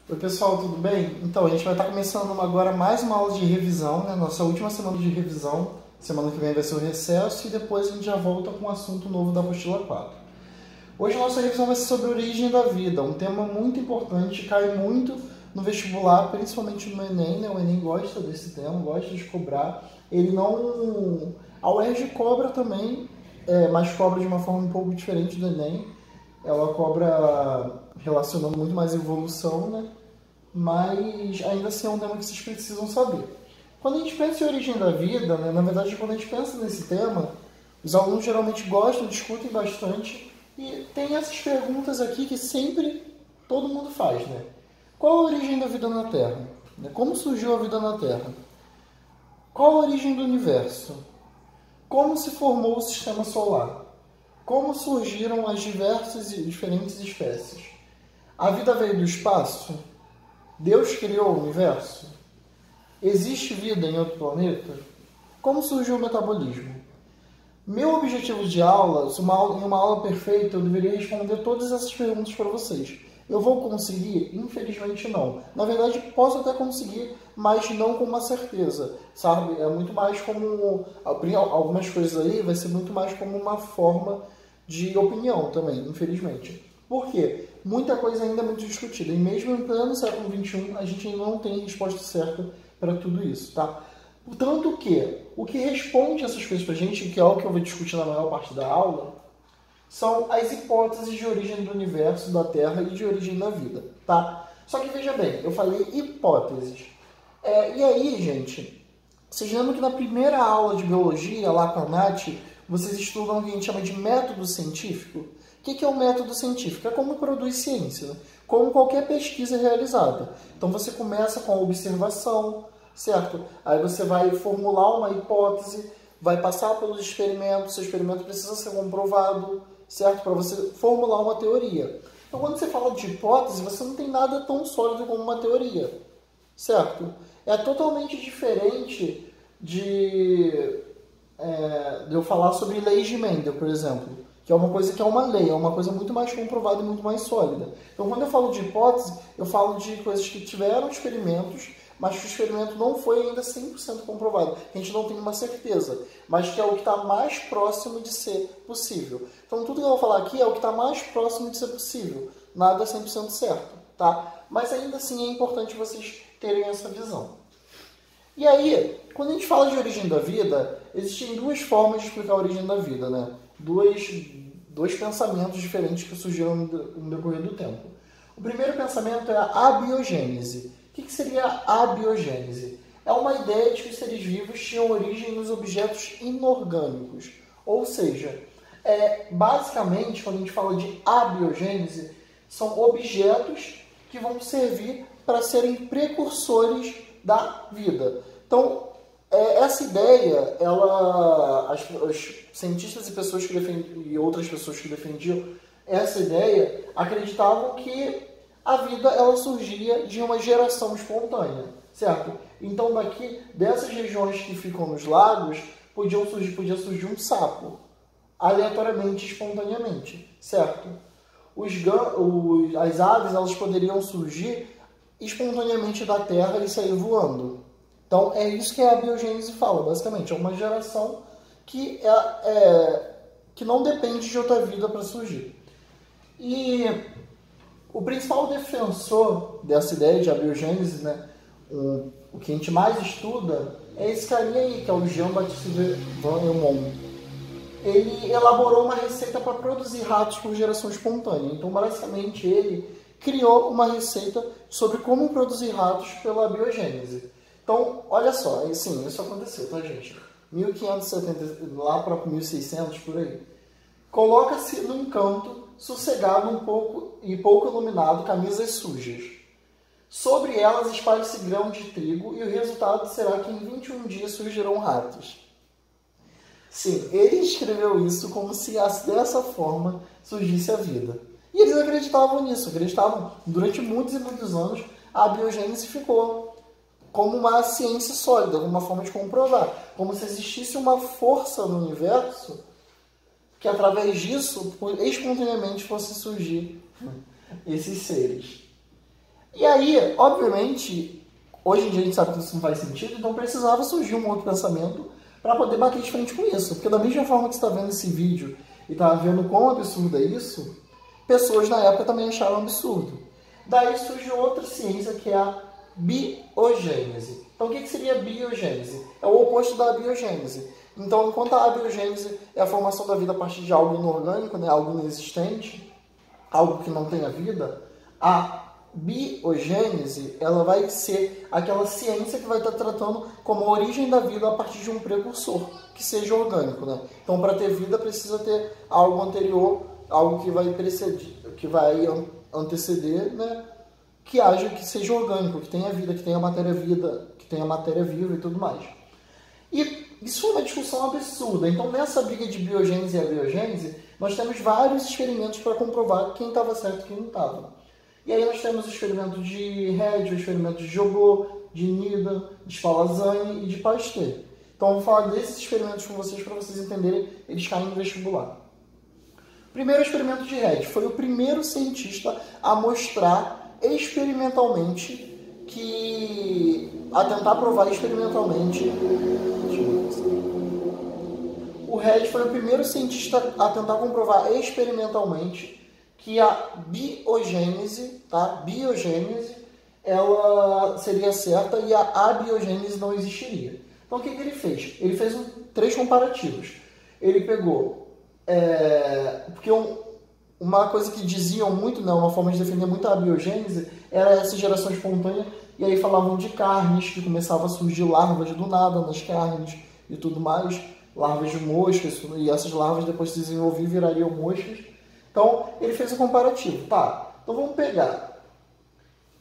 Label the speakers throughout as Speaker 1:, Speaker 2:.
Speaker 1: Oi pessoal, tudo bem? Então, a gente vai estar começando agora mais uma aula de revisão, né? Nossa última semana de revisão. Semana que vem vai ser o recesso e depois a gente já volta com um assunto novo da apostila 4. Hoje a nossa revisão vai ser sobre a origem da vida, um tema muito importante, cai muito no vestibular, principalmente no Enem, né? O Enem gosta desse tema, gosta de cobrar. Ele não... A UERJ cobra também, mas cobra de uma forma um pouco diferente do Enem. Ela cobra relacionando muito mais evolução, né? Mas ainda assim é um tema que vocês precisam saber. Quando a gente pensa em origem da vida, né? Na verdade, quando a gente pensa nesse tema, os alunos geralmente gostam, discutem bastante e tem essas perguntas aqui que sempre todo mundo faz, né? Qual a origem da vida na Terra? Como surgiu a vida na Terra? Qual a origem do universo? Como se formou o sistema solar? Como surgiram as diversas e diferentes espécies? A vida veio do espaço? Deus criou o universo? Existe vida em outro planeta? Como surgiu o metabolismo? Meu objetivo de aula, em uma aula perfeita, eu deveria responder todas essas perguntas para vocês. Eu vou conseguir? Infelizmente não. Na verdade, posso até conseguir, mas não com uma certeza, sabe? É muito mais como... Algumas coisas aí vai ser muito mais como uma forma de opinião também, infelizmente. Por quê? Muita coisa ainda é muito discutida. E mesmo em pleno século XXI, a gente ainda não tem resposta certa para tudo isso, tá? Tanto que o que responde essas coisas pra gente, que é o que eu vou discutir na maior parte da aula, são as hipóteses de origem do universo, da Terra e de origem da vida, tá? Só que veja bem, eu falei hipóteses. E aí, gente, vocês lembram que na primeira aula de biologia, lá com a Nath, vocês estudam o que a gente chama de método científico? O que é o método científico? É como produz ciência, né? Como qualquer pesquisa realizada. Então você começa com a observação, certo? Aí você vai formular uma hipótese, vai passar pelos experimentos, seu experimento precisa ser comprovado, certo? Para você formular uma teoria. Então quando você fala de hipótese, você não tem nada tão sólido como uma teoria, certo? É totalmente diferente de eu falar sobre leis de Mendel, por exemplo, que é uma coisa que é uma lei, é uma coisa muito mais comprovada e muito mais sólida. Então, quando eu falo de hipótese, eu falo de coisas que tiveram experimentos, mas que o experimento não foi ainda 100% comprovado. A gente não tem uma certeza, mas que é o que está mais próximo de ser possível. Então, tudo que eu vou falar aqui é o que está mais próximo de ser possível. Nada é 100% certo, tá? Mas ainda assim é importante vocês terem essa visão. E aí, quando a gente fala de origem da vida, existem duas formas de explicar a origem da vida, né? Dois pensamentos diferentes que surgiram no decorrer do tempo. O primeiro pensamento é a abiogênese. O que seria a abiogênese? É uma ideia de que os seres vivos tinham origem nos objetos inorgânicos. Ou seja, basicamente, quando a gente fala de abiogênese, são objetos que vão servir para serem precursores da vida. Então, essa ideia, os cientistas e pessoas e outras pessoas que defendiam essa ideia acreditavam que a vida ela surgia de uma geração espontânea, certo? Então, dessas regiões que ficam nos lagos, podia surgir um sapo, aleatoriamente, espontaneamente, certo? As aves elas poderiam surgir espontaneamente da terra e sair voando. Então, é isso que a biogênese fala, basicamente. É uma geração que não depende de outra vida para surgir. E o principal defensor dessa ideia de abiogênese, né, o que a gente mais estuda, é esse carinha aí, que é o Jean-Baptiste Van Helmont. Ele elaborou uma receita para produzir ratos por geração espontânea. Então, basicamente, ele criou uma receita sobre como produzir ratos pela biogênese. Então, olha só, sim, isso aconteceu, tá, gente? 1570, lá para 1600, por aí. Coloca-se num canto, sossegado pouco iluminado, camisas sujas. Sobre elas espalhe-se grão de trigo e o resultado será que em 21 dias surgirão ratos. Sim, ele escreveu isso como se dessa forma surgisse a vida. E eles acreditavam nisso, durante muitos e muitos anos, a biogênese ficou como uma ciência sólida, como uma forma de comprovar, como se existisse uma força no universo que através disso, espontaneamente, fosse surgir esses seres. E aí, obviamente, hoje em dia a gente sabe que isso não faz sentido, então precisava surgir um outro pensamento para poder bater de frente com isso. Porque da mesma forma que você está vendo esse vídeo e está vendo quão absurdo é isso, pessoas na época também acharam absurdo. Daí surge outra ciência que é a biogênese. Então o que seria biogênese? É o oposto da biogênese. Então, enquanto a abiogênese é a formação da vida a partir de algo inorgânico, né, algo inexistente, algo que não tenha vida, a biogênese ela vai ser aquela ciência que vai estar tratando como a origem da vida a partir de um precursor, que seja orgânico. Né? Então, para ter vida, precisa ter algo anterior, algo que vai preceder, que vai anteceder, né? Que seja orgânico, que tenha vida, que tenha matéria-vida, que tenha matéria viva e tudo mais. E isso é uma discussão absurda. Então, nessa briga de biogênese e abiogênese, nós temos vários experimentos para comprovar quem estava certo e quem não estava. E aí nós temos o experimento de Red, o experimento de Jobot, de Needham, de Spallanzani e de Pasteur. Então, eu vou falar desses experimentos com vocês para vocês entenderem, eles caem no vestibular. Primeiro experimento de Red foi o primeiro cientista a mostrar experimentalmente a tentar provar experimentalmente. O Red foi o primeiro cientista a tentar comprovar experimentalmente que a biogênese, tá? Biogênese, ela seria certa e a abiogênese não existiria. Então o que ele fez? Ele fez 3 comparativos. Ele pegou, porque uma coisa que diziam muito, né, uma forma de defender muito a abiogênese, era essa geração espontânea, e aí falavam de carnes, que começavam a surgir larvas do nada nas carnes e tudo mais, larvas de moscas, e essas larvas depois se desenvolviam e virariam moscas. Então, ele fez um comparativo. Tá, então vamos pegar.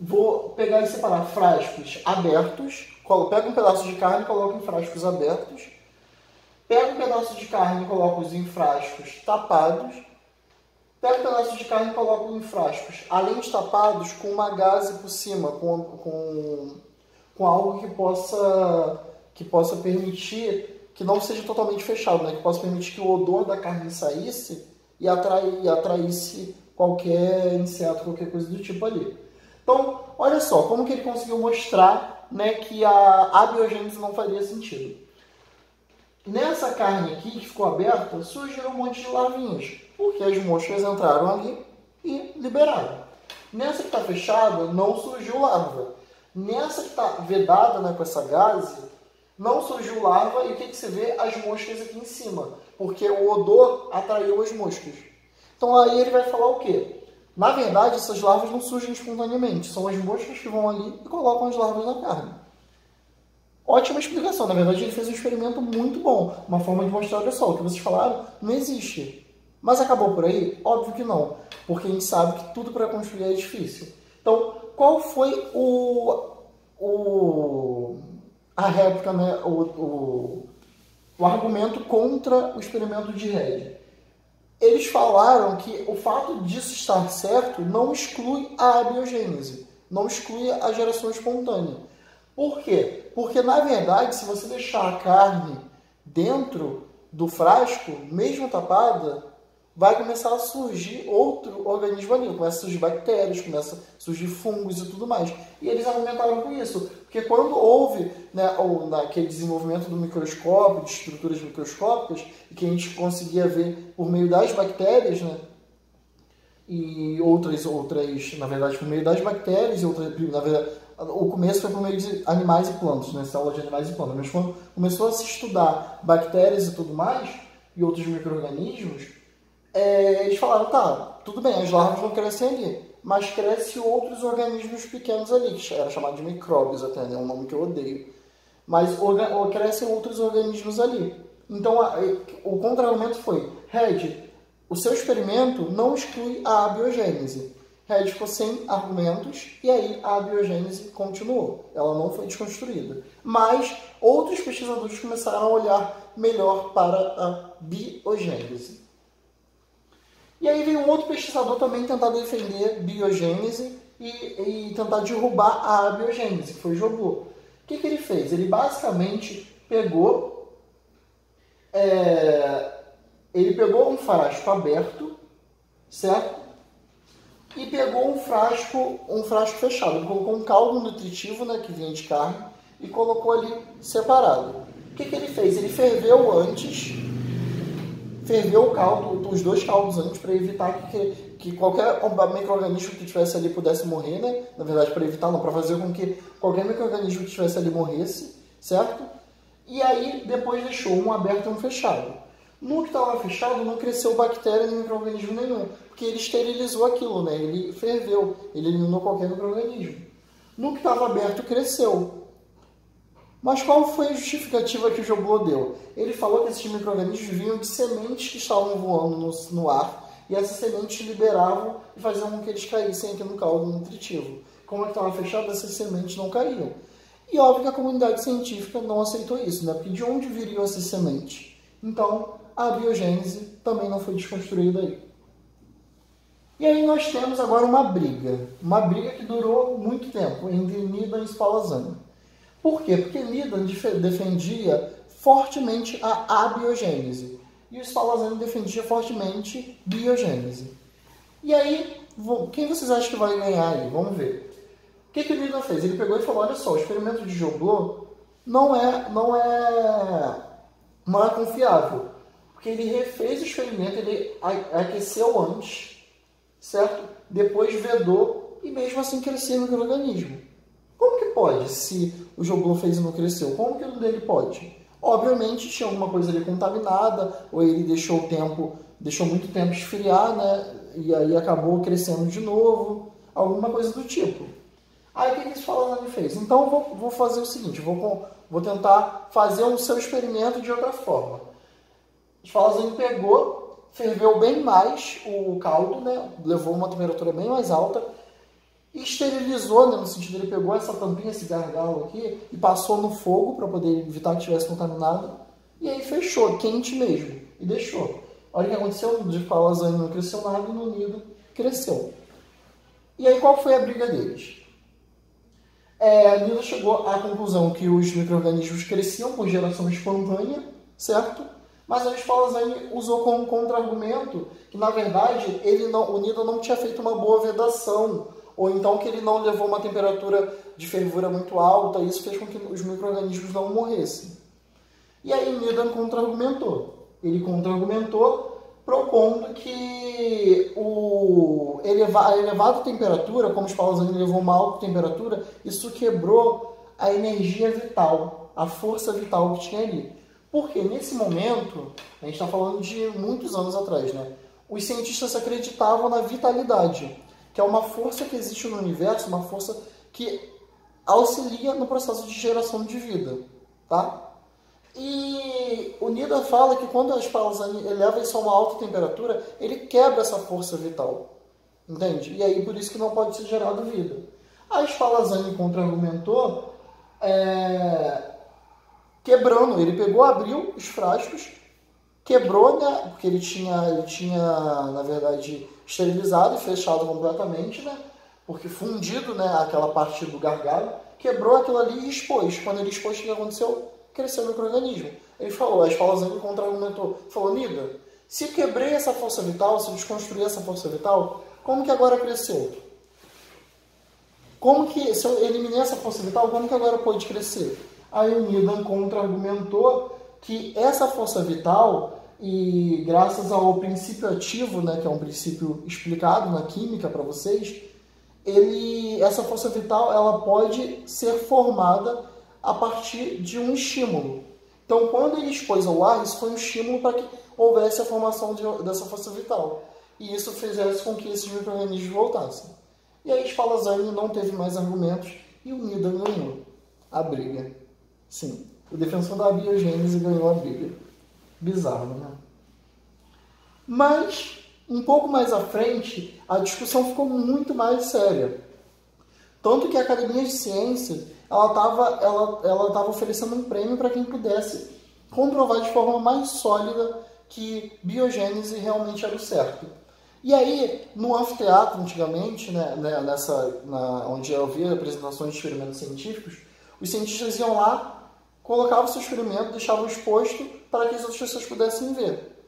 Speaker 1: Vou pegar e separar frascos abertos, pego um pedaço de carne e coloco em frascos abertos, pego um pedaço de carne e coloco em frascos tapados, pego um pedaço de carne e coloco em frascos, além de tapados, com uma gaze por cima, com algo que possa permitir, que não seja totalmente fechado, né? Que possa permitir que o odor da carne saísse e atraísse qualquer inseto, qualquer coisa do tipo ali. Então, olha só, como que ele conseguiu mostrar, né, que a abiogênese não faria sentido. Nessa carne aqui, que ficou aberta, surgiram um monte de larvinhas, porque as moscas entraram ali e liberaram. Nessa que está fechada, não surgiu larva. Nessa que está vedada, né, com essa gaze, não surgiu larva e o que você vê? As moscas aqui em cima, porque o odor atraiu as moscas. Então aí ele vai falar o quê? Na verdade, essas larvas não surgem espontaneamente, são as moscas que vão ali e colocam as larvas na carne. Ótima explicação, na verdade ele fez um experimento muito bom, uma forma de mostrar, olha só, o que vocês falaram não existe. Mas acabou por aí? Óbvio que não, porque a gente sabe que tudo para construir é difícil. Então, qual foi a réplica, né, o argumento contra o experimento de Red? Eles falaram que o fato disso estar certo não exclui a abiogênese, não exclui a geração espontânea. Por quê? Porque, na verdade, se você deixar a carne dentro do frasco, mesmo tapada, vai começar a surgir outro organismo ali. Começa a surgir bactérias, começa a surgir fungos e tudo mais. E eles argumentaram com isso. Porque quando houve, né, naquele desenvolvimento do microscópio, de estruturas microscópicas, e que a gente conseguia ver por meio das bactérias, né, e outras, na verdade, por meio das bactérias, e outras, na verdade, o começo foi por meio de animais e plantas, né, célula de animais e plantas. Mas quando começou a se estudar bactérias e tudo mais, e outros micro-organismos, eles falaram, tá, tudo bem, as larvas não crescem ali, mas crescem outros organismos pequenos ali, que era chamado de micróbios até, né, um nome que eu odeio. Mas crescem outros organismos ali. Então, o contra-argumento foi, Red, o seu experimento não exclui a abiogênese. Red ficou sem argumentos e aí a abiogênese continuou. Ela não foi desconstruída. Mas outros pesquisadores começaram a olhar melhor para a biogênese. E aí veio um outro pesquisador também tentar defender biogênese e tentar derrubar a abiogênese, que foi Jobot. O que ele fez? Ele basicamente pegou um frasco aberto, certo? e pegou um frasco fechado. Colocou um caldo nutritivo, né, que vinha de carne, e colocou ali separado. O que ele fez? Ele ferveu o caldo, os dois caldos antes, para evitar que qualquer micro-organismo que estivesse ali pudesse morrer, né? Na verdade, para evitar, não, para fazer com que qualquer micro-organismo que estivesse ali morresse, certo? E aí, depois deixou um aberto e um fechado. No que estava fechado, não cresceu bactéria nem micro-organismo nenhum, porque ele esterilizou aquilo, né? Ele ferveu, ele eliminou qualquer micro-organismo. No que estava aberto, cresceu. Mas qual foi a justificativa que o Joblot deu? Ele falou que esses micro-organismos vinham de sementes que estavam voando no ar, e essas sementes liberavam e faziam com que eles caíssem aqui no caldo nutritivo. Como estava fechado, essas sementes não caíam. E óbvio que a comunidade científica não aceitou isso, né? Porque de onde viriam essas sementes? Então, a biogênese também não foi desconstruída aí. E aí nós temos agora uma briga que durou muito tempo, entre Needham e Spallanzani. Por quê? Porque Needham defendia fortemente a abiogênese e o Spallanzani defendia fortemente biogênese. E aí, quem vocês acham que vai ganhar aí? Vamos ver. O que o Needham fez? Ele pegou e falou, olha só, o experimento de Joblot não é confiável, porque ele refez o experimento, ele aqueceu antes, certo? Depois vedou e mesmo assim crescia o micro-organismo. Como que pode, se o Joblot fez e não cresceu? Como que o dele pode? Obviamente tinha alguma coisa ali contaminada, ou ele deixou muito tempo esfriar, né? E aí acabou crescendo de novo, alguma coisa do tipo. Aí o que esse Spallanzani fez? Então vou fazer o seguinte, vou tentar fazer o seu experimento de outra forma. O Spallanzani pegou, ferveu bem mais o caldo, né? Levou uma temperatura bem mais alta, e esterilizou, né? No sentido, ele pegou essa tampinha, esse gargalo aqui, e passou no fogo para poder evitar que estivesse contaminado, e aí fechou, quente mesmo, e deixou. Olha o que aconteceu, no Spallanzani não cresceu nada, e no Needham cresceu. E aí qual foi a briga deles? Needham chegou à conclusão que os micro-organismos cresciam por geração espontânea, certo? Mas aí o Spallanzani usou como contra-argumento que, na verdade, o Needham não tinha feito uma boa vedação, ou então que ele não levou uma temperatura de fervura muito alta, e isso fez com que os micro-organismos não morressem. E aí Needham contra-argumentou. Ele contra-argumentou propondo que a elevada temperatura, como o Spallanzani levou uma alta temperatura, isso quebrou a energia vital, a força vital que tinha ali. Porque nesse momento, a gente está falando de muitos anos atrás, né? Os cientistas acreditavam na vitalidade, que é uma força que existe no universo, uma força que auxilia no processo de geração de vida, tá? E o Needham fala que quando a Spallanzani eleva isso a uma alta temperatura, ele quebra essa força vital, entende? E aí por isso que não pode ser gerado vida. A Spallanzani contra-argumentou quebrando, ele pegou, abriu os frascos, quebrou, né? Porque ele tinha na verdade esterilizado e fechado completamente, né? Porque fundido, né? Aquela parte do gargalo, quebrou aquilo ali e expôs. Quando ele expôs, o que aconteceu? Cresceu o micro-organismo. Ele falou, a Spallanzani contra-argumentou, falou, Needham, se eu quebrei essa força vital, se eu desconstruí essa força vital, como que agora cresceu? Se eu eliminei essa força vital, como que agora pode crescer? Aí o Needham contra-argumentou que essa força vital, e graças ao princípio ativo, né, que é um princípio explicado na química para vocês, essa força vital ela pode ser formada a partir de um estímulo. Então, quando ele expôs ao ar, isso foi um estímulo para que houvesse a formação dessa força vital. E isso fizesse com que esses micro-organismos voltassem. E aí Spallanzani não teve mais argumentos e o Needham ganhou a briga. Sim, o defensor da biogênese ganhou a briga. Bizarro, né? Mas, um pouco mais à frente, a discussão ficou muito mais séria. Tanto que a Academia de Ciências ela estava oferecendo um prêmio para quem pudesse comprovar de forma mais sólida que biogênese realmente era o certo. E aí, no anfiteatro, antigamente, né, onde eu via apresentações de experimentos científicos, os cientistas iam lá, colocavam o seu experimento, deixavam exposto para que as outras pessoas pudessem ver.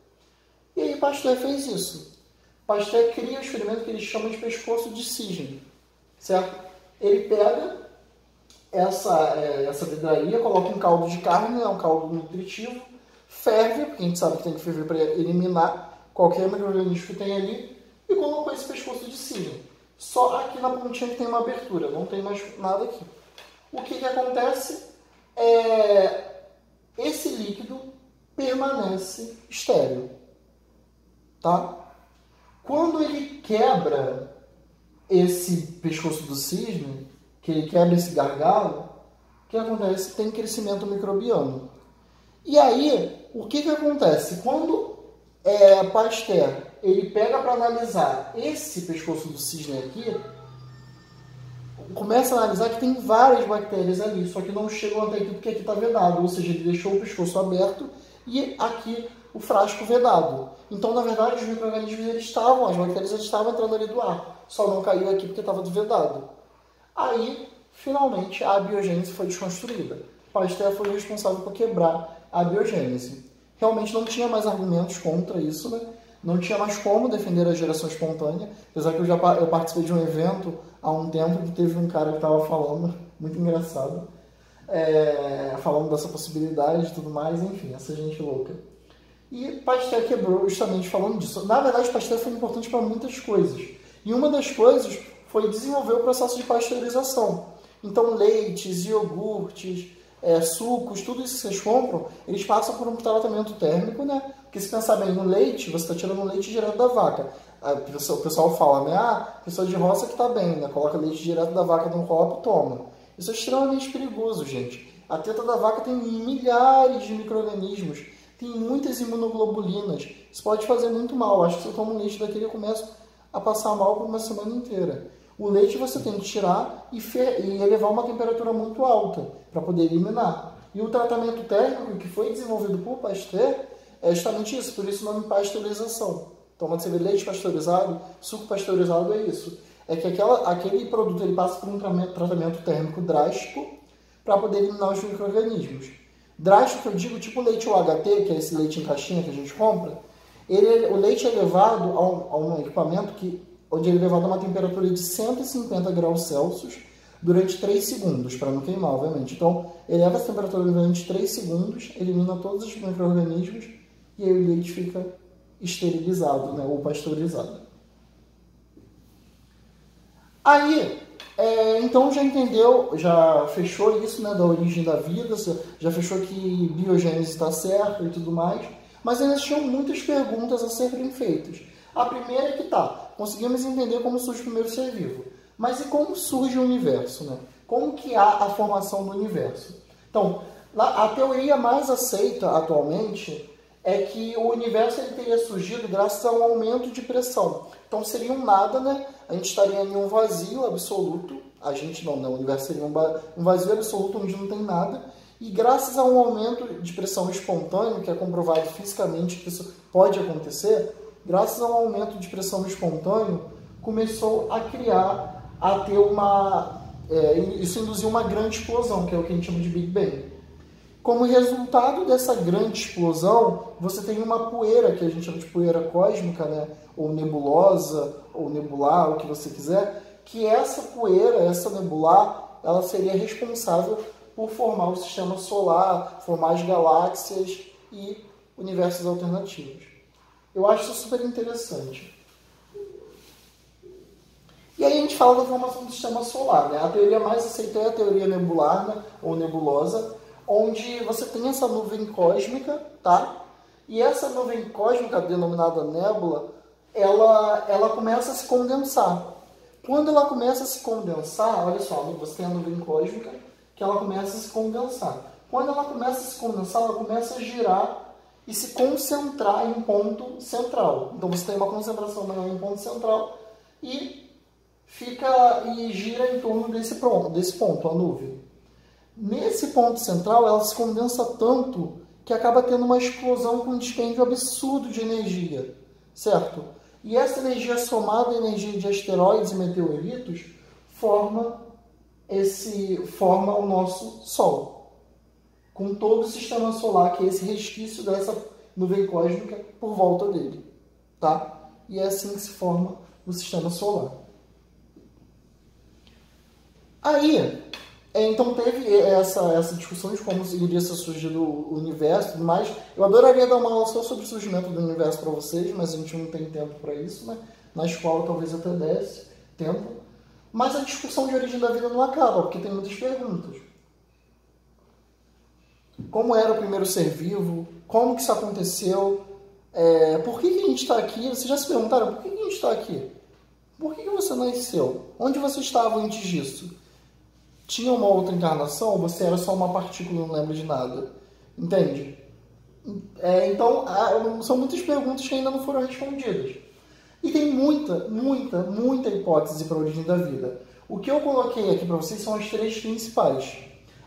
Speaker 1: E aí Pasteur fez isso. Pasteur cria um experimento que ele chama de pescoço de cisne, certo? Ele pega essa vidraria, coloca um caldo de carne, um caldo nutritivo, ferve, porque a gente sabe que tem que ferver para eliminar qualquer micro-organismo que tem ali, e colocou esse pescoço de cisne. Só aqui na pontinha que tem uma abertura, não tem mais nada aqui. O que acontece? Esse líquido permanece estéril, tá? Quando ele quebra esse pescoço do cisne, que ele quebra esse gargalo, o que acontece? Tem crescimento microbiano. E aí, o que acontece? Quando Pasteur ele pega para analisar esse pescoço do cisne aqui, começa a analisar que tem várias bactérias ali, só que não chegam até aqui porque aqui está vedado, ou seja, ele deixou o pescoço aberto e aqui o frasco vedado. Então, na verdade, os micro-organismos as bactérias estavam entrando ali do ar, só não caiu aqui porque estava vedado. Aí, finalmente, a abiogênese foi desconstruída. Pasteur foi responsável por quebrar a abiogênese. Realmente não tinha mais argumentos contra isso, né? Não tinha mais como defender a geração espontânea, apesar que eu participei de um evento há um tempo que teve um cara que estava falando, muito engraçado, falando dessa possibilidade e tudo mais, enfim, essa gente louca. E Pasteur quebrou justamente falando disso. Na verdade, Pasteur foi importante para muitas coisas. E uma das coisas foi desenvolver o processo de pasteurização. Então, leites, iogurtes, sucos, tudo isso que vocês compram, eles passam por um tratamento térmico, né? Porque se pensar bem no leite, você está tirando o leite direto da vaca. O pessoal fala, né? Pessoa de roça que está bem, né? Coloca leite direto da vaca num copo e toma. Isso é extremamente perigoso, gente. A teta da vaca tem milhares de micro-organismos, tem muitas imunoglobulinas. Isso pode fazer muito mal. Acho que se eu tomo um leite daquele, eu começo a passar mal por uma semana inteira. O leite você tem que tirar e elevar uma temperatura muito alta para poder eliminar. E o tratamento térmico que foi desenvolvido por Pasteur é justamente isso, por isso o nome pasteurização. Então, quando você vê leite pasteurizado, suco pasteurizado, é isso. É que aquele produto ele passa por um tratamento térmico drástico para poder eliminar os micro-organismos. Drástico, eu digo, tipo leite UHT, que é esse leite em caixinha que a gente compra. O leite é levado a um equipamento onde ele é levado a uma temperatura de 150 graus Celsius durante 3 segundos, para não queimar, obviamente. Então, eleva essa temperatura durante 3 segundos, elimina todos os micro-organismos e aí o leite fica esterilizado, né, ou pasteurizado. Aí, então já entendeu, já fechou isso, né, da origem da vida, já fechou que biogênese está certo e tudo mais, mas ainda tinham muitas perguntas a serem feitas. A primeira é que conseguimos entender como surge o primeiro ser vivo, mas e como surge o universo, né? Como que há a formação do universo? Então, a teoria mais aceita atualmente é que o universo ele teria surgido graças a um aumento de pressão. Então seria um nada, né? A gente estaria em um vazio absoluto. A gente não, né? O universo seria um vazio absoluto onde não tem nada. E graças a um aumento de pressão espontâneo, que é comprovado fisicamente que isso pode acontecer, graças a um aumento de pressão espontâneo, começou a ter isso induziu uma grande explosão, que é o que a gente chama de Big Bang. Como resultado dessa grande explosão, você tem uma poeira, que a gente chama de poeira cósmica, né? Ou nebulosa, ou nebular, o que você quiser, que essa poeira, essa nebular, ela seria responsável por formar o sistema solar, formar as galáxias e universos alternativos. Eu acho isso super interessante. E aí a gente fala da formação do sistema solar, né? A teoria mais aceita é a teoria nebular, né? Ou nebulosa, onde você tem essa nuvem cósmica, tá? E essa nuvem cósmica, denominada nébula, ela começa a se condensar. Quando ela começa a se condensar, olha só, você tem a nuvem cósmica, que ela começa a se condensar. Quando ela começa a se condensar, ela começa a girar e se concentrar em um ponto central. Então você tem uma concentração maior em um ponto central e gira em torno desse ponto, a nuvem. Nesse ponto central, ela se condensa tanto que acaba tendo uma explosão com um dispêndio absurdo de energia, certo? E essa energia somada à energia de asteroides e meteoritos forma o nosso Sol, com todo o sistema solar, que é esse resquício dessa nuvem cósmica por volta dele, tá? e é assim que se forma o sistema solar. Aí, então teve essa discussão de como iria ser surgido o universo e tudo mais. Eu adoraria dar uma aula só sobre o surgimento do universo para vocês, mas a gente não tem tempo para isso, né? Na escola talvez até desse tempo. Mas a discussão de origem da vida não acaba, porque tem muitas perguntas. Como era o primeiro ser vivo? Como que isso aconteceu? Por que a gente está aqui? Vocês já se perguntaram por que a gente está aqui? Por que você nasceu? Onde você estava antes disso? Tinha uma outra encarnação ou você era só uma partícula e não lembra de nada? Entende? Então, são muitas perguntas que ainda não foram respondidas. E tem muita hipótese para a origem da vida. O que eu coloquei aqui para vocês são as três principais.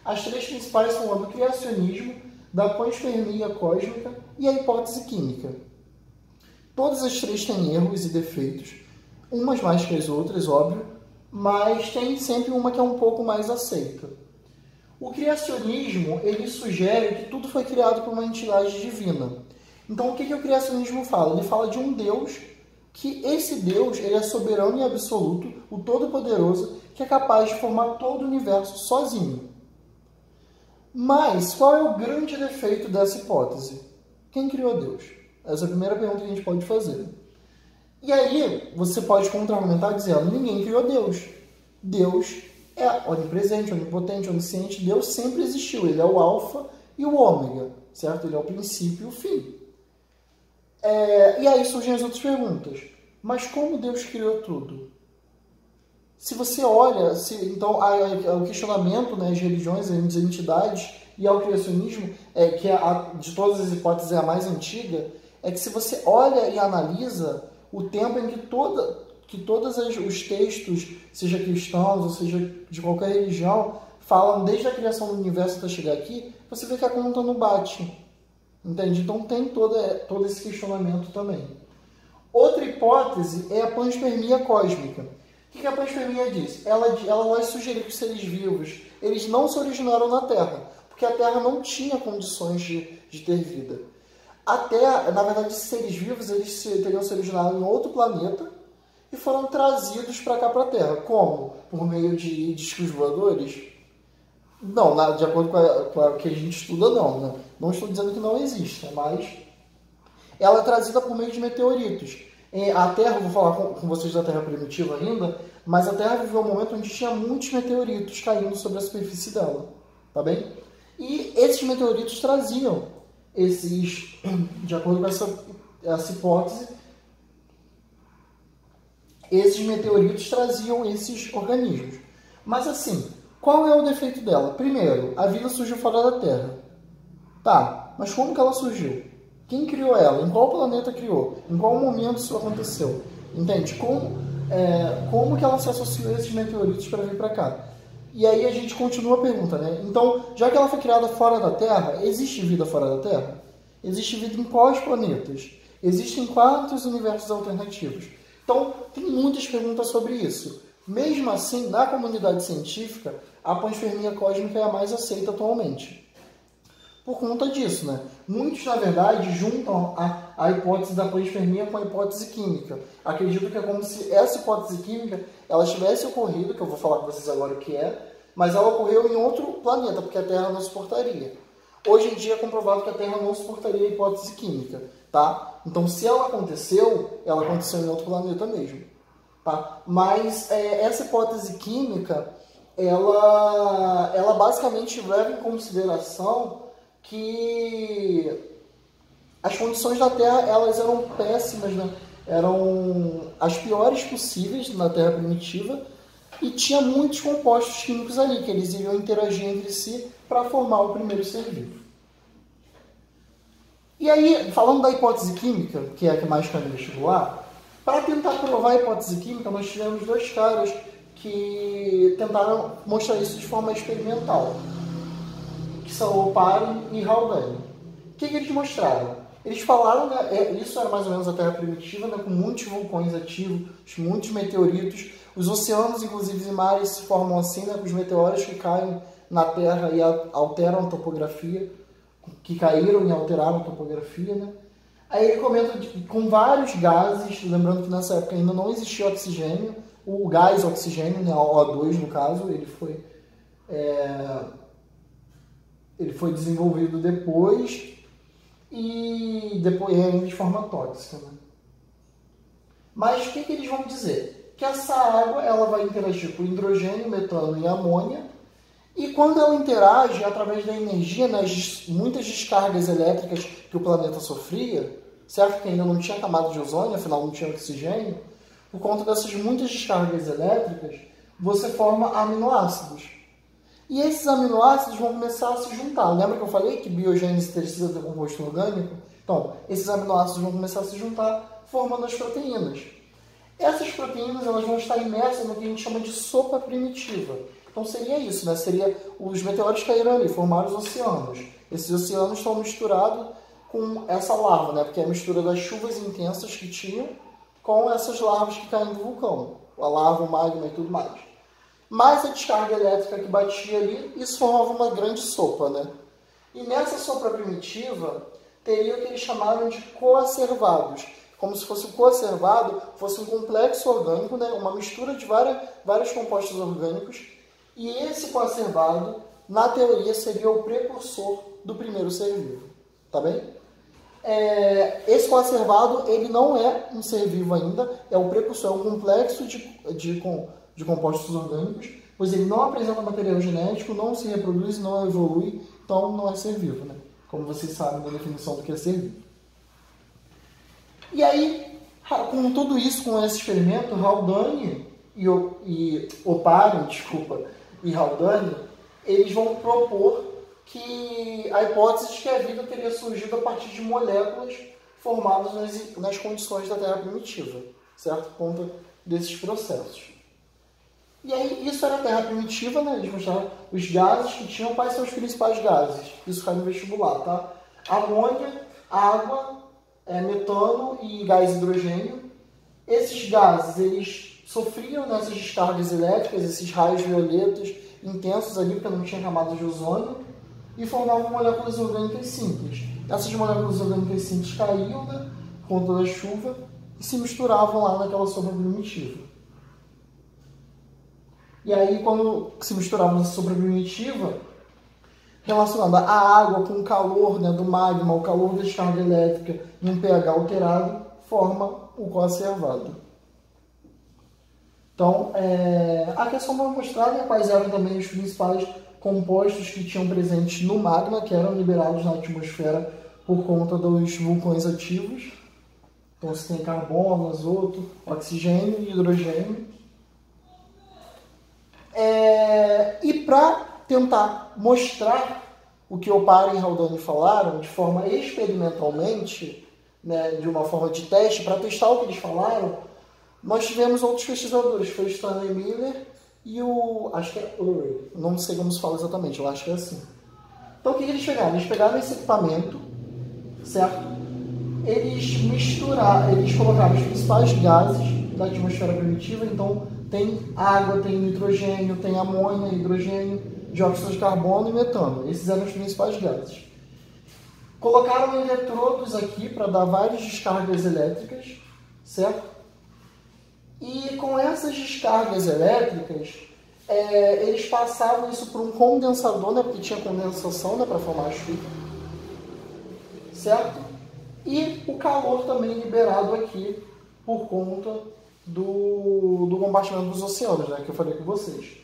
Speaker 1: As três principais são a do criacionismo, da panspermia cósmica e a hipótese química. Todas as três têm erros e defeitos, umas mais que as outras, óbvio, mas tem sempre uma que é um pouco mais aceita. O criacionismo, ele sugere que tudo foi criado por uma entidade divina. Então, o que o criacionismo fala? Ele fala de um Deus, que esse Deus ele é soberano e absoluto, o Todo-Poderoso, que é capaz de formar todo o universo sozinho. Mas, qual é o grande defeito dessa hipótese? Quem criou Deus? Essa é a primeira pergunta que a gente pode fazer. E aí, você pode contra-argumentar dizendo, ninguém criou Deus. Deus é onipresente, onipotente, onisciente. Deus sempre existiu. Ele é o alfa e o ômega, certo? Ele é o princípio e o fim. E aí surgem as outras perguntas. Mas como Deus criou tudo? Se você olha, então, o questionamento, né, as religiões, as entidades e ao criacionismo, que de todas as hipóteses é a mais antiga, é que se você olha e analisa o tempo em que todos os textos, seja cristãos ou seja de qualquer religião, falam desde a criação do universo até chegar aqui, você vê que a conta não bate. Entende? Então tem todo esse questionamento também. Outra hipótese é a panspermia cósmica. O que a panspermia diz? Ela vai sugerir que os seres vivos eles não se originaram na Terra, porque a Terra não tinha condições de ter vida. A Terra, na verdade, esses seres vivos eles teriam se originado em outro planeta e foram trazidos para cá, para a Terra. Como? Por meio de discos voadores? Não, de acordo com o que a gente estuda, não. Né? Não estou dizendo que não exista, mas ela é trazida por meio de meteoritos. A Terra, vou falar com vocês da Terra primitiva ainda, mas a Terra viveu um momento onde tinha muitos meteoritos caindo sobre a superfície dela, tá bem? E esses meteoritos traziam de acordo com essa hipótese, esses meteoritos traziam esses organismos. Mas assim, qual é o defeito dela? Primeiro, a vida surgiu fora da Terra. Tá, mas como que ela surgiu? Quem criou ela? Em qual planeta criou? Em qual momento isso aconteceu? Entende? Como que ela se associou a esses meteoritos para vir para cá? E aí a gente continua a pergunta, né? Então, já que ela foi criada fora da Terra, existe vida fora da Terra? Existe vida em quais planetas? Existem quantos universos alternativos? Então, tem muitas perguntas sobre isso. Mesmo assim, na comunidade científica, a panspermia cósmica é a mais aceita atualmente. Por conta disso, né? Muitos, na verdade, juntam a hipótese da panspermia com a hipótese química. Acredito que é como se essa hipótese química ela tivesse ocorrido, que eu vou falar com vocês agora o que é, mas ela ocorreu em outro planeta, porque a Terra não suportaria. Hoje em dia é comprovado que a Terra não suportaria a hipótese química, tá? Então, se ela aconteceu em outro planeta mesmo, tá? Mas essa hipótese química, ela basicamente leva em consideração que as condições da Terra elas eram péssimas, né? Eram as piores possíveis na Terra primitiva e tinha muitos compostos químicos ali que eles iriam interagir entre si para formar o primeiro ser vivo. E aí, falando da hipótese química, que é a que mais cai no vestibular, para tentar provar a hipótese química, nós tivemos dois caras que tentaram mostrar isso de forma experimental, que são o Oparin e Haldane. O que eles mostraram? Eles falaram, né, isso era mais ou menos a Terra primitiva, né, com muitos vulcões ativos, muitos meteoritos, os oceanos, inclusive, e mares se formam assim, né, com os meteoros que caem na Terra e alteram a topografia, que caíram e alteraram a topografia, né? Aí ele comenta com vários gases, lembrando que nessa época ainda não existia oxigênio, o gás oxigênio, né, O2 no caso, ele foi desenvolvido depois e depois ainda de forma tóxica. Né? Mas o que eles vão dizer? Que essa água ela vai interagir com hidrogênio, metano e amônia, e quando ela interage, através da energia, nas muitas descargas elétricas que o planeta sofria, certo? Que ainda não tinha camada de ozônio, afinal não tinha oxigênio, por conta dessas muitas descargas elétricas, você forma aminoácidos. E esses aminoácidos vão começar a se juntar. Lembra que eu falei que biogênese precisa ter composto orgânico? Então, esses aminoácidos vão começar a se juntar, formando as proteínas. Essas proteínas elas vão estar imersas no que a gente chama de sopa primitiva. Então seria isso, né? Seria os meteoros caíram ali, formaram os oceanos. Esses oceanos estão misturados com essa lava, né? Porque é a mistura das chuvas intensas que tinham com essas lavas que caem do vulcão. A lava, o magma e tudo mais. Mais a descarga elétrica que batia ali, isso formava uma grande sopa, né? E nessa sopa primitiva, teria o que eles chamaram de coacervados. Como se fosse o coacervado, fosse um complexo orgânico, né? Uma mistura de vários compostos orgânicos. E esse coacervado, na teoria, seria o precursor do primeiro ser vivo. Tá bem? Esse coacervado, ele não é um ser vivo ainda, é o precursor, é um complexo de compostos orgânicos, pois ele não apresenta material genético, não se reproduz, não evolui, então não é ser vivo, né? Como vocês sabem da definição do que é ser vivo. E aí, com tudo isso, com esse experimento, Haldane e Oparin, e Haldane, eles vão propor que a hipótese de que a vida teria surgido a partir de moléculas formadas nas condições da Terra primitiva, certo? Por conta desses processos. E aí, isso era a Terra primitiva, né? Eles mostraram os gases que tinham. Quais são os principais gases? Isso cai no vestibular, tá? Amônia, água, metano e gás hidrogênio. Esses gases, eles sofriam nessas descargas elétricas, esses raios violetas intensos ali, porque não tinha camadas de ozônio, e formavam moléculas orgânicas simples. Essas moléculas orgânicas simples caíam, né, por conta da chuva, e se misturavam lá naquela sopa primitiva. E aí, quando se misturavam nessa sopa primitiva, relacionada a água com o calor, né, do magma, o calor da descarga elétrica e um pH alterado, forma o coacervado. Então, a questão vai mostrar, né, quais eram também os principais compostos que tinham presentes no magma, que eram liberados na atmosfera por conta dos vulcões ativos. Então, você tem carbono, azoto, oxigênio e hidrogênio. E para tentar mostrar o que Oparin e Haldane falaram, de forma experimentalmente, né, de uma forma de teste, para testar o que eles falaram, nós tivemos outros pesquisadores, foi o Stanley Miller e acho que é Urey, não sei como se fala exatamente, eu acho que é assim. Então o que eles pegaram? Eles pegaram esse equipamento, certo? Eles colocaram os principais gases da atmosfera primitiva, então tem água, tem nitrogênio, tem amônia, hidrogênio, dióxido de carbono e metano. Esses eram os principais gases. Colocaram eletrodos aqui para dar várias descargas elétricas, certo? E com essas descargas elétricas, eles passavam isso por um condensador, né, porque tinha condensação, né, para formar a chuva, certo? E o calor também liberado aqui por conta do compartimento dos oceanos, né, que eu falei com vocês.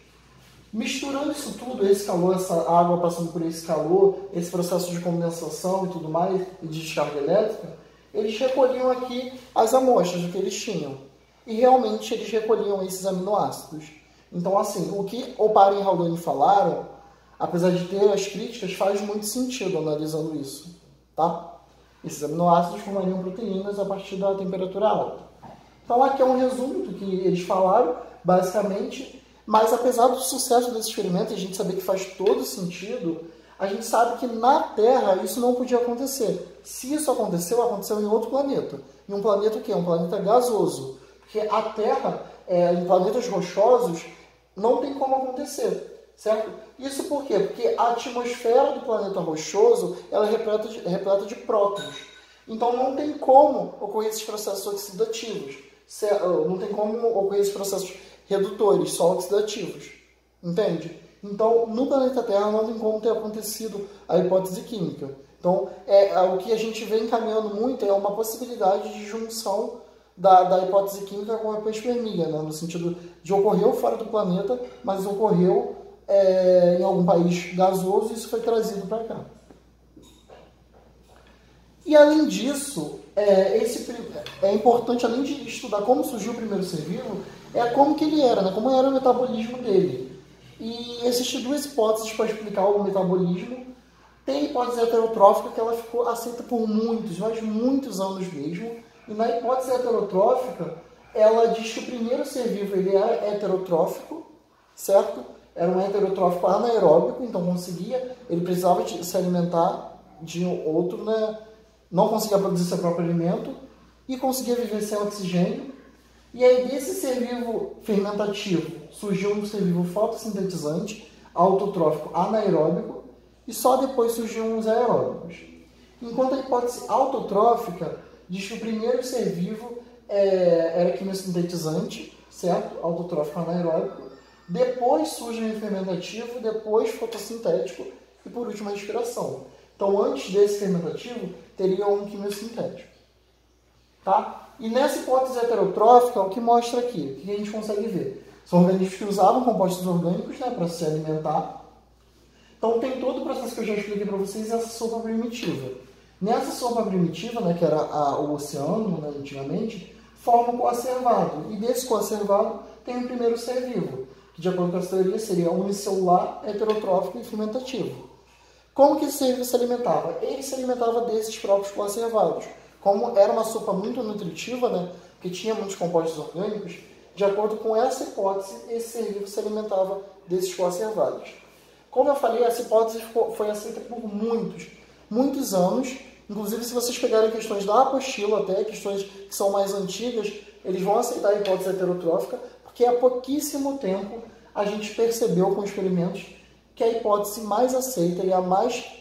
Speaker 1: Misturando isso tudo, esse calor, essa água passando por esse calor, esse processo de condensação e tudo mais, e de descarga elétrica, eles recolhiam aqui as amostras do que eles tinham. E realmente eles recolhiam esses aminoácidos. Então, assim, o que Oparin e Haldane falaram, apesar de ter as críticas, faz muito sentido analisando isso, tá? Esses aminoácidos formariam proteínas a partir da temperatura alta. Então, aqui é um resumo do que eles falaram, basicamente, mas apesar do sucesso desse experimento, a gente saber que faz todo sentido, a gente sabe que na Terra isso não podia acontecer. Se isso aconteceu, aconteceu em outro planeta. Em um planeta o quê? Um planeta gasoso. Porque a Terra, em planetas rochosos, não tem como acontecer, certo? Isso por quê? Porque a atmosfera do planeta rochoso ela é repleta de prótons. Então não tem como ocorrer esses processos oxidativos, não tem como ocorrer esses processos redutores, só oxidativos, entende? Então, no planeta Terra não tem como ter acontecido a hipótese química. Então, o que a gente vem encaminhando muito é uma possibilidade de junção da hipótese química com a panspermia, né? No sentido de ocorreu fora do planeta, mas ocorreu em algum país gasoso e isso foi trazido para cá. E além disso, é importante, além de estudar como surgiu o primeiro ser vivo, como que ele era, né? Como era o metabolismo dele. E existem duas hipóteses para explicar o metabolismo. Tem a hipótese heterotrófica, que ela ficou aceita por muitos, mas muitos anos mesmo. E na hipótese heterotrófica, ela diz que o primeiro ser vivo ele era heterotrófico, certo? Era um heterotrófico anaeróbico, então ele precisava se alimentar de outro, né? Não conseguia produzir seu próprio alimento e conseguia viver sem oxigênio. E aí desse ser vivo fermentativo surgiu um ser vivo fotossintetizante, autotrófico anaeróbico, e só depois surgiram os aeróbicos. Enquanto a hipótese autotrófica diz que o primeiro ser vivo era quimiosintetizante, certo? Autotrófico anaeróbico, depois surge o fermentativo, depois fotossintético e por último a respiração. Então antes desse fermentativo teria um quimiosintético. Tá? E nessa hipótese heterotrófica, o que mostra aqui? O que a gente consegue ver? São organismos que usavam compostos orgânicos, né, para se alimentar. Então tem todo o processo que eu já expliquei para vocês, essa sopa primitiva. Nessa sopa primitiva, né, que era o oceano, né, antigamente, forma um coacervado. E desse coacervado tem o primeiro ser vivo, que de acordo com essa teoria seria unicelular, heterotrófico e fermentativo. Como que esse ser vivo se alimentava? Ele se alimentava desses próprios coacervados. Como era uma sopa muito nutritiva, né, que tinha muitos compostos orgânicos, de acordo com essa hipótese, esse ser vivo se alimentava desses coacervados. Como eu falei, essa hipótese foi aceita por muitos anos. Inclusive, se vocês pegarem questões da apostila, até questões que são mais antigas, eles vão aceitar a hipótese heterotrófica, porque há pouquíssimo tempo a gente percebeu com experimentos que a hipótese mais aceita e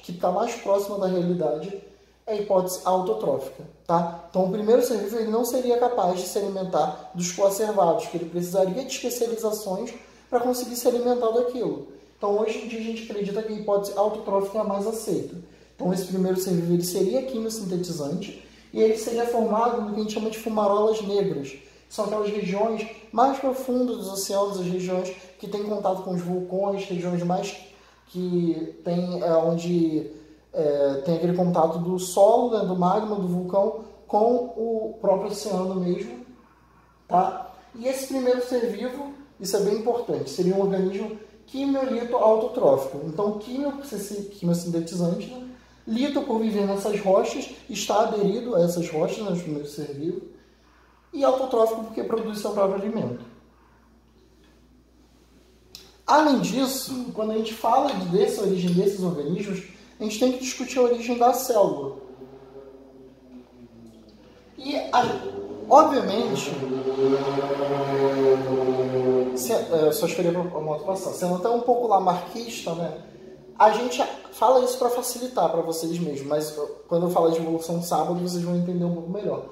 Speaker 1: que está mais próxima da realidade é a hipótese autotrófica. Tá? Então, o primeiro ser vivo ele não seria capaz de se alimentar dos coacervados, que ele precisaria de especializações para conseguir se alimentar daquilo. Então, hoje em dia, a gente acredita que a hipótese autotrófica é a mais aceita. Então, esse primeiro ser vivo ele seria quimiosintetizante e ele seria formado no que a gente chama de fumarolas negras. São aquelas regiões mais profundas dos oceanos, as regiões que têm contato com os vulcões, regiões mais que tem onde tem aquele contato do solo, né, do magma, do vulcão, com o próprio oceano mesmo. Tá? E esse primeiro ser vivo, isso é bem importante, seria um organismo quimiolito autotrófico. Então, químio por ser quimiosintetizante, né? Lito por viver nessas rochas, está aderido a essas rochas, né, no primeiro ser vivo, e autotrófico porque produz seu próprio alimento. Além disso, quando a gente fala dessa origem desses organismos, a gente tem que discutir a origem da célula. E, obviamente, só esperei para a moto passar, sendo até um pouco lamarquista, né? A gente fala isso para facilitar para vocês mesmos, mas quando eu falar de evolução sábado, vocês vão entender um pouco melhor.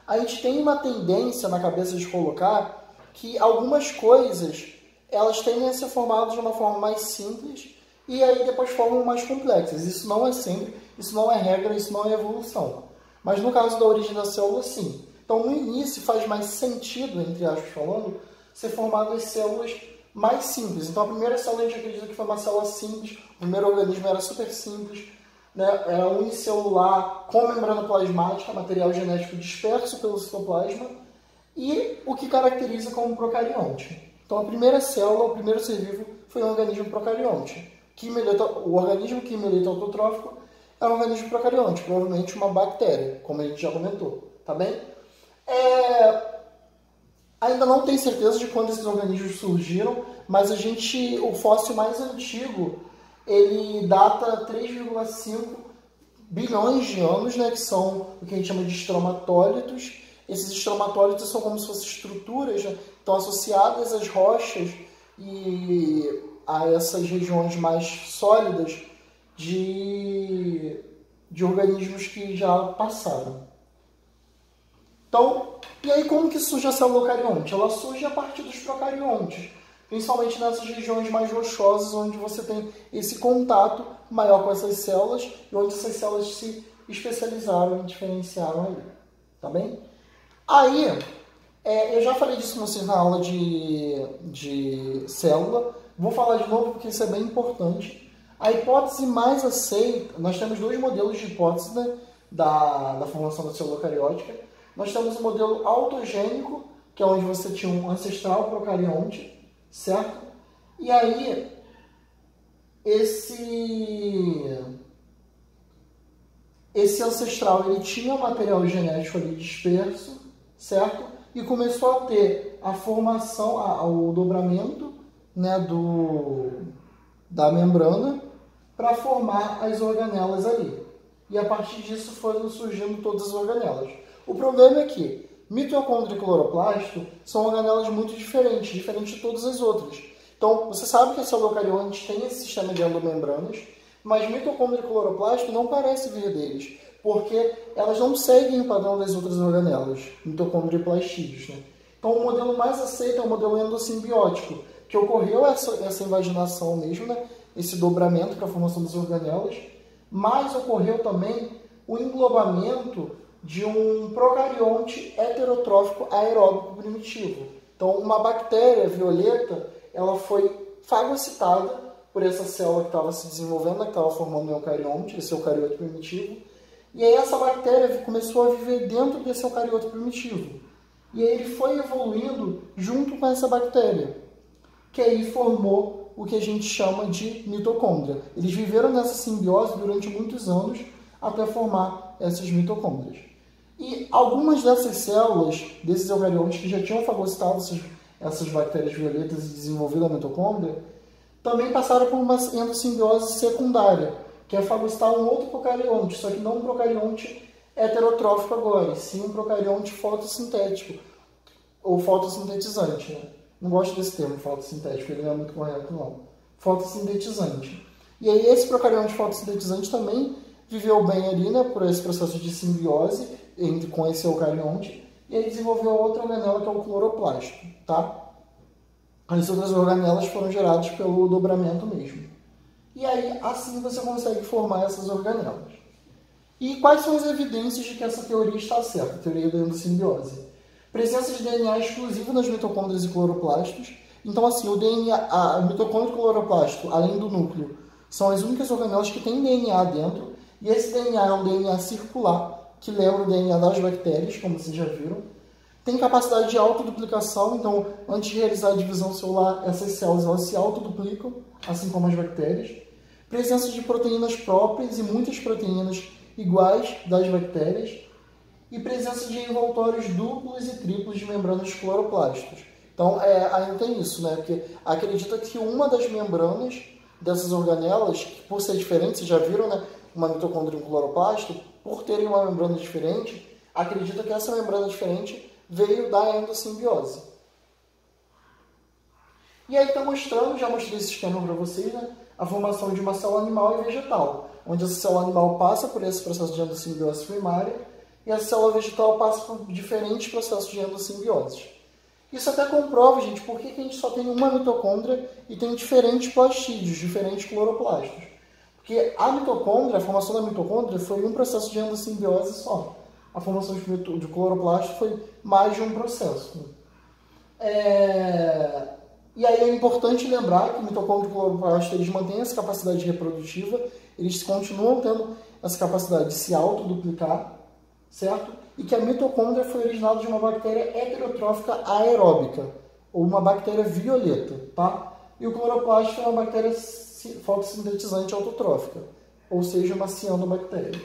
Speaker 1: A gente tem uma tendência na cabeça de colocar que algumas coisas elas tendem a ser formadas de uma forma mais simples e aí depois formam mais complexas. Isso não é sempre, isso não é regra, isso não é evolução. Mas no caso da origem da célula, sim. Então, no início faz mais sentido, entre aspas falando, ser formado as células mais simples. Então, a primeira célula a gente acredita que foi uma célula simples, o primeiro organismo era super simples, né? Era unicelular, com membrana plasmática, material genético disperso pelo citoplasma, e o que caracteriza como procarionte. Então, a primeira célula, o primeiro ser vivo, foi um organismo procarionte. O organismo quimiolito autotrófico é um organismo procarionte, provavelmente uma bactéria, como a gente já comentou, tá bem? Ainda não tem certeza de quando esses organismos surgiram, mas o fóssil mais antigo, ele data 3,5 bilhões de anos, né, que são o que a gente chama de estromatólitos. Esses estromatólitos são como se fossem estruturas, né, estão associadas às rochas e a essas regiões mais sólidas de organismos que já passaram. Então, e aí como que surge a célula eucarionte? Ela surge a partir dos procariontes, principalmente nessas regiões mais rochosas, onde você tem esse contato maior com essas células e onde essas células se especializaram e diferenciaram ali, tá bem? Aí, eu já falei disso com vocês na aula de célula, vou falar de novo porque isso é bem importante. A hipótese mais aceita, nós temos dois modelos de hipótese, né, da formação da célula eucariótica. Nós temos o modelo autogênico, que é onde você tinha um ancestral procarionte, certo? E aí, esse ancestral ele tinha material genético ali disperso, certo? E começou a ter a formação, o dobramento, né, da membrana para formar as organelas ali. E a partir disso foram surgindo todas as organelas. O problema é que mitocôndria e cloroplasto são organelas muito diferentes de todas as outras. Então, você sabe que a célula eucarionte tem esse sistema de endomembranas, mas mitocôndria e cloroplasto não parece vir deles, porque elas não seguem o padrão das outras organelas, mitocôndria e plastídeos, né? Então, o modelo mais aceito é o modelo endossimbiótico, que ocorreu essa invaginação mesmo, né? Esse dobramento para a formação das organelas, mas ocorreu também o englobamento de um procarionte heterotrófico aeróbico primitivo. Então, uma bactéria violeta, ela foi fagocitada por essa célula que estava se desenvolvendo, que estava formando um eucarionte, esse eucarioto primitivo, e aí essa bactéria começou a viver dentro desse eucarioto primitivo. E aí ele foi evoluindo junto com essa bactéria, que aí formou o que a gente chama de mitocôndria. Eles viveram nessa simbiose durante muitos anos até formar essas mitocôndrias. E algumas dessas células, desses eucariontes que já tinham fagocitado essas bactérias violetas e desenvolvido a mitocôndria, também passaram por uma endossimbiose secundária, que é fagocitar um outro procarionte, só que não um procarionte heterotrófico agora, sim um procarionte fotossintético, ou fotossintetizante, né? Não gosto desse termo, fotossintético, ele não é muito correto, não. Fotossintetizante. E aí esse procarionte fotossintetizante também viveu bem ali, né, por esse processo de simbiose com esse eucarionte, e aí desenvolveu outra organela que é o cloroplasto, tá? As outras organelas foram geradas pelo dobramento mesmo. E aí, assim você consegue formar essas organelas. E quais são as evidências de que essa teoria está certa, a teoria da endossimbiose? Presença de DNA exclusivo nas mitocôndrias e cloroplastos. Então, assim, o DNA, a mitocôndria e o cloroplasto, além do núcleo, são as únicas organelas que têm DNA dentro. E esse DNA é um DNA circular, que lembra o DNA das bactérias, como vocês já viram. Tem capacidade de autoduplicação, então, antes de realizar a divisão celular, essas células elas se autoduplicam, assim como as bactérias. Presença de proteínas próprias e muitas proteínas iguais das bactérias. E presença de envoltórios duplos e triplos de membranas de cloroplastos. Então, ainda tem isso, né? Porque acredita que uma das membranas dessas organelas, por ser diferente, vocês já viram, né? Uma mitocôndria e um cloroplasto, por terem uma membrana diferente, acredita que essa membrana diferente veio da endossimbiose. E aí está mostrando, já mostrei esse esquema para vocês, né? A formação de uma célula animal e vegetal, onde essa célula animal passa por esse processo de endossimbiose primária e a célula vegetal passa por diferentes processos de endossimbiose. Isso até comprova, gente, por que a gente só tem uma mitocôndria e tem diferentes plastídeos, diferentes cloroplastos. Porque a mitocôndria, a formação da mitocôndria foi um processo de endossimbiose só. A formação de cloroplasto foi mais de um processo. E aí é importante lembrar que mitocôndria e cloroplasto eles mantêm essa capacidade reprodutiva, eles continuam tendo essa capacidade de se autoduplicar, certo? E que a mitocôndria foi originada de uma bactéria heterotrófica aeróbica, ou uma bactéria violeta, tá? E o cloroplasto é uma bactéria fotossintetizante autotrófica, ou seja, uma cianobactéria.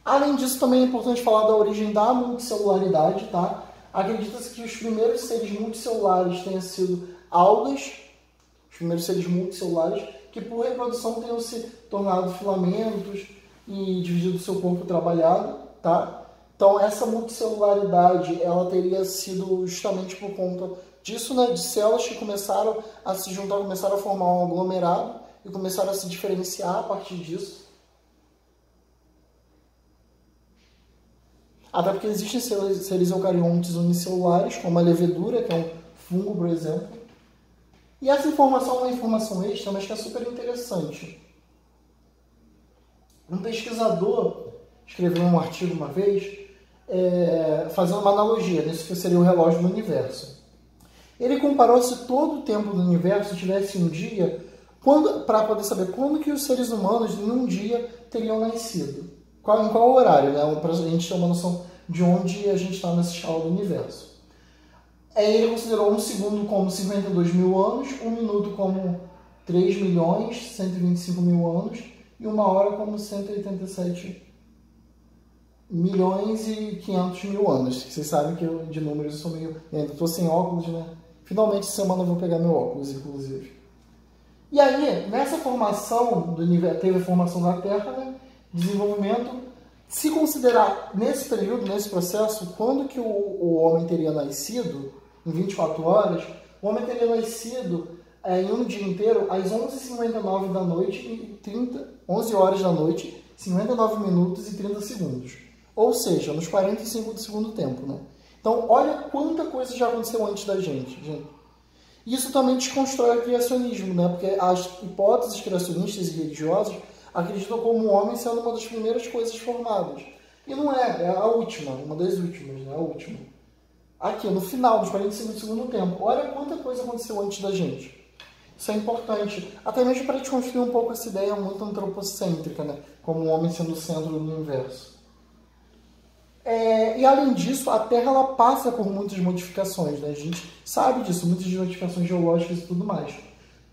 Speaker 1: Além disso, também é importante falar da origem da multicelularidade, tá? Acredita-se que os primeiros seres multicelulares tenham sido algas, os primeiros seres multicelulares, que por reprodução tenham se tornado filamentos e dividido seu corpo trabalhado, tá? Então, essa multicelularidade, ela teria sido justamente por conta disso, né? De células que começaram a se juntar, começaram a formar um aglomerado, e começaram a se diferenciar a partir disso. Até porque existem seres eucariontes unicelulares, como a levedura, que é um fungo, por exemplo. E essa informação é uma informação extra, mas que é super interessante. Um pesquisador escreveu um artigo uma vez, fazendo uma analogia nisso que seria o relógio do universo. Ele comparou se todo o tempo do universo tivesse um dia, para poder saber quando que os seres humanos em um dia teriam nascido. Em qual horário, né? Para a gente ter uma noção de onde a gente está nessa escala do universo. Ele considerou um segundo como 52 mil anos, um minuto como 3 milhões, 125 mil anos, e uma hora como 187 milhões e 500 mil anos. Vocês sabem que eu, de números, eu sou meio... ainda estou sem óculos, né? Finalmente, essa semana eu vou pegar meu óculos, inclusive. E aí, nessa formação do universo, teve a formação da Terra, né? Desenvolvimento. Se considerar nesse período, nesse processo, quando que o homem teria nascido, em 24 horas, o homem teria nascido em um dia inteiro, às 11h59 da noite, 11 horas da noite, 59 minutos e 30 segundos. Ou seja, nos 45 do segundo tempo, né? Então, olha quanta coisa já aconteceu antes da gente. Isso também desconstrói o criacionismo, né? Porque as hipóteses criacionistas e religiosas acreditam como o homem sendo uma das primeiras coisas formadas. E não é a última, uma das últimas, né? A última. Aqui, no final, nos 45 do segundo tempo, olha quanta coisa aconteceu antes da gente. Isso é importante, até mesmo para desconstruir um pouco essa ideia muito antropocêntrica, né? Como o homem sendo o centro do universo. E além disso, a Terra ela passa por muitas modificações, né? A gente sabe disso, muitas modificações geológicas e tudo mais.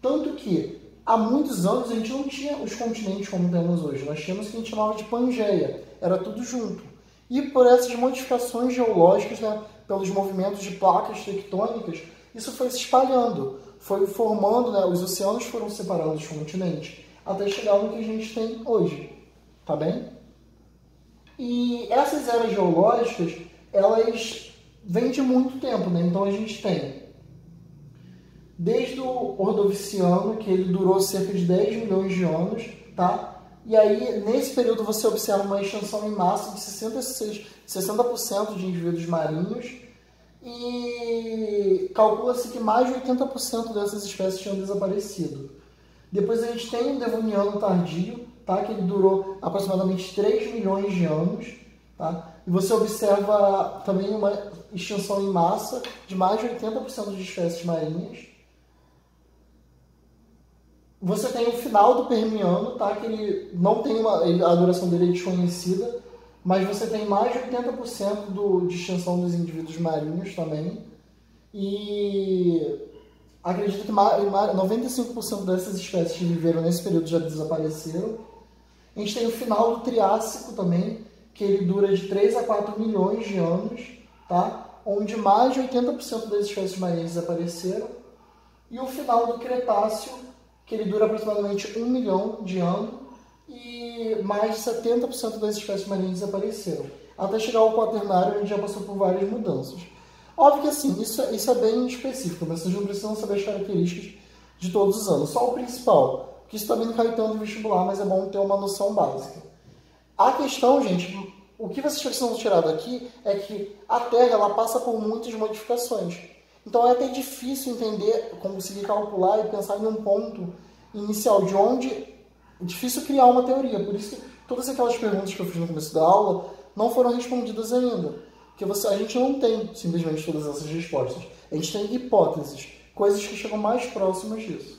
Speaker 1: Tanto que, há muitos anos, a gente não tinha os continentes como temos hoje. Nós tínhamos o que a gente chamava de Pangeia, era tudo junto. E por essas modificações geológicas, né, pelos movimentos de placas tectônicas, isso foi se espalhando, foi formando, né, os oceanos foram separando os continentes, até chegar no que a gente tem hoje, tá bem? E essas eras geológicas, elas vêm de muito tempo, né? Então a gente tem, desde o Ordoviciano, que ele durou cerca de 10 milhões de anos, tá? E aí, nesse período, você observa uma extinção em massa de 60% de indivíduos marinhos e calcula-se que mais de 80% dessas espécies tinham desaparecido. Depois a gente tem o Devoniano tardio, tá? Que ele durou aproximadamente 3 milhões de anos. Tá? E você observa também uma extinção em massa de mais de 80% de espécies marinhas. Você tem o final do Permiano, tá? Que ele não tem a duração dele é desconhecida, mas você tem mais de 80% de extinção dos indivíduos marinhos também. E acredito que 95% dessas espécies que viveram nesse período já desapareceram. A gente tem o final do Triássico também, que ele dura de 3 a 4 milhões de anos, tá? Onde mais de 80% das espécies marinhas desapareceram. E o final do Cretáceo, que ele dura aproximadamente 1 milhão de anos e mais de 70% das espécies marinhas desapareceram, até chegar ao Quaternário, onde já passou por várias mudanças. Óbvio que assim, isso é bem específico, mas vocês não precisam saber as características de todos os anos, só o principal, porque isso também não cai tanto no vestibular, mas é bom ter uma noção básica. A questão, gente, o que vocês precisam tirar daqui é que a Terra ela passa por muitas modificações. Então é até difícil entender, conseguir calcular e pensar em um ponto inicial de onde é difícil criar uma teoria. Por isso que todas aquelas perguntas que eu fiz no começo da aula não foram respondidas ainda. Porque a gente não tem simplesmente todas essas respostas. A gente tem hipóteses, coisas que chegam mais próximas disso.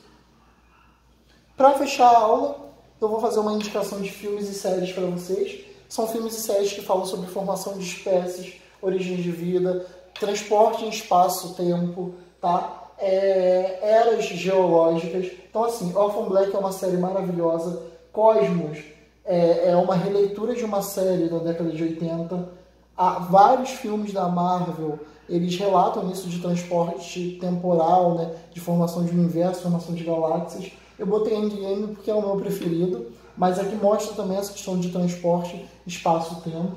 Speaker 1: Para fechar a aula, eu vou fazer uma indicação de filmes e séries para vocês. São filmes e séries que falam sobre formação de espécies, origens de vida, transporte em espaço-tempo, tá? Eras geológicas. Então, assim, Orphan Black é uma série maravilhosa. Cosmos é uma releitura de uma série da década de 80. Há vários filmes da Marvel, eles relatam isso de transporte temporal, né? De formação de universo, formação de galáxias. Eu botei Endgame porque é o meu preferido, mas aqui mostra também essa questão de transporte, espaço-tempo.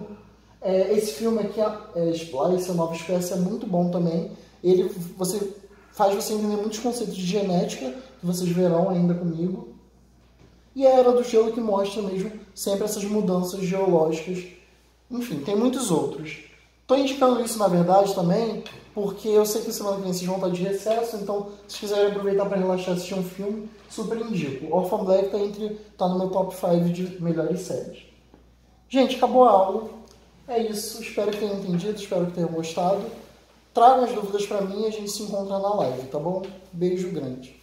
Speaker 1: Esse filme aqui, Splice, a Nova Espécie, é muito bom também. Faz você entender muitos conceitos de genética, que vocês verão ainda comigo. e a Era do Gelo, que mostra mesmo sempre essas mudanças geológicas. Enfim, tem muitos outros. Estou indicando isso, na verdade, também, porque eu sei que semana que vem vocês vão estar de recesso, então se quiserem aproveitar para relaxar e assistir um filme, super indico. Orphan Black tá no meu top 5 de melhores séries. Gente, acabou a aula. É isso. Espero que tenham entendido, espero que tenham gostado. Tragam as dúvidas para mim e a gente se encontra na live, tá bom? Beijo grande.